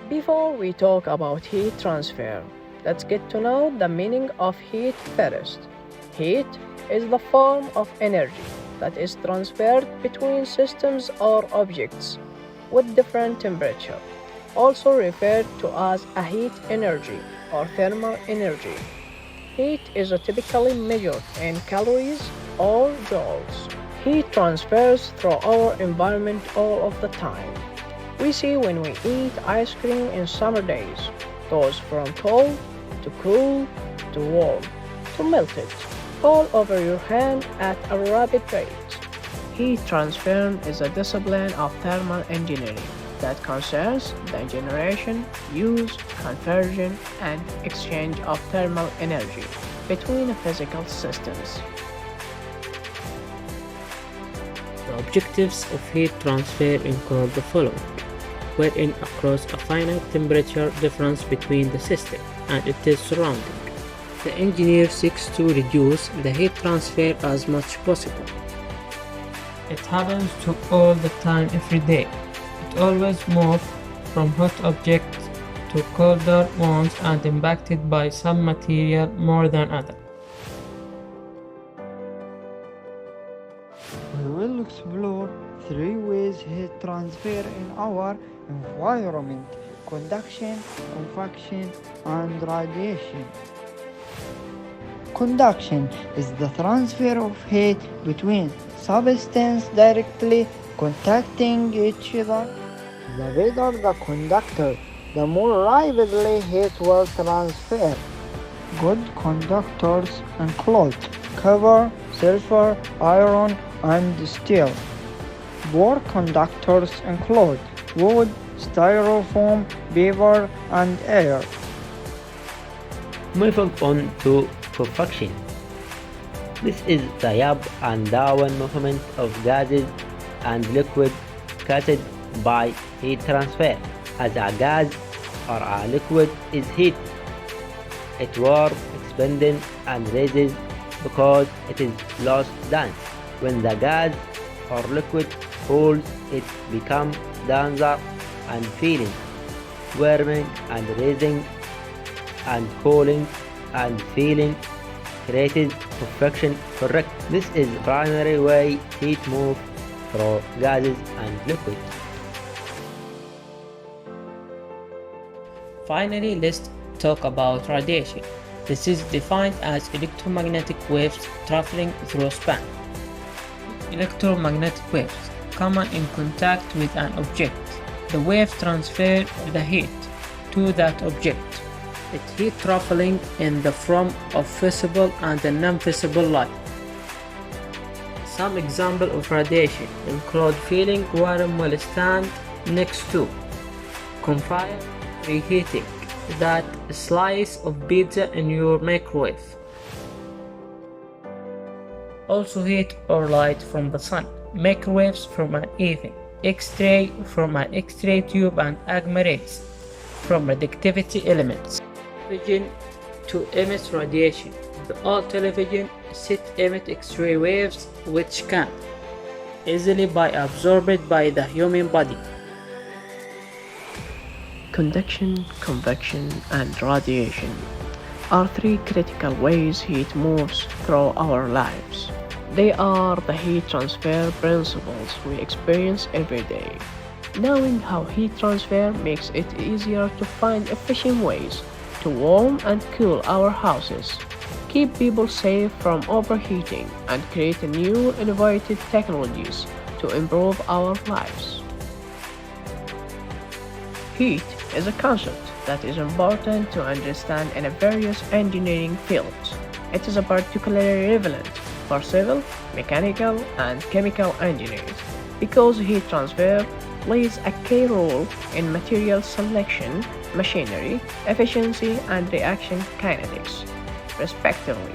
Before we talk about heat transfer, let's get to know the meaning of heat first. Heat is the form of energy that is transferred between systems or objects with different temperature, also referred to as a heat energy or thermal energy. Heat is typically measured in calories or joules. Heat transfers through our environment all of the time. We see when we eat ice cream in summer days, goes from cold to cool to warm to melted, all over your hand at a rapid rate. Heat transfer is a discipline of thermal engineering that concerns the generation, use, conversion, and exchange of thermal energy between physical systems. The objectives of heat transfer include the following, wherein across a finite temperature difference between the system and its surrounding, the engineer seeks to reduce the heat transfer as much possible. It happens to all the time every day. It always moves from hot objects to colder ones and impacted by some material more than others. We will explore 3 ways heat transfer in our environment: conduction, convection, and radiation. Conduction is the transfer of heat between substances directly contacting each other. The better the conductor, the more rapidly heat will transfer. Good conductors include copper, silver, iron, and steel. Poor conductors include wood, styrofoam, paper, and air. Moving on to convection. This is the up and down movement of gases and liquid caused by heat transfer. As a gas or a liquid is heat, it warms, expanding and raises because it is lost dense. When the gas or liquid cools, it becomes denser and feeling, warming and raising and cooling and feeling creates convection. Correct. This is the primary way heat moves through gases and liquids. Finally, let's talk about radiation. This is defined as electromagnetic waves traveling through space. Electromagnetic waves come in contact with an object. The wave transfers the heat to that object. It's heat traveling in the form of visible and non-visible light. Some examples of radiation include feeling warm while stand next to, campfire, reheating, that slice of pizza in your microwave. Also heat or light from the sun, microwaves from an oven, X-ray from an X-ray tube, and gamma rays from radioactivity elements. Television to emit radiation. The old television set emit X-ray waves which can easily be absorbed by the human body. Conduction, convection, and radiation are 3 critical ways heat moves through our lives. They are the heat transfer principles we experience every day. Knowing how heat transfer makes it easier to find efficient ways to warm and cool our houses, keep people safe from overheating, and create new innovative technologies to improve our lives. Heat is a concept that is important to understand in various engineering fields. It is particularly relevant for civil, mechanical, and chemical engineers because heat transfer plays a key role in material selection, machinery, efficiency, and reaction kinetics, respectively.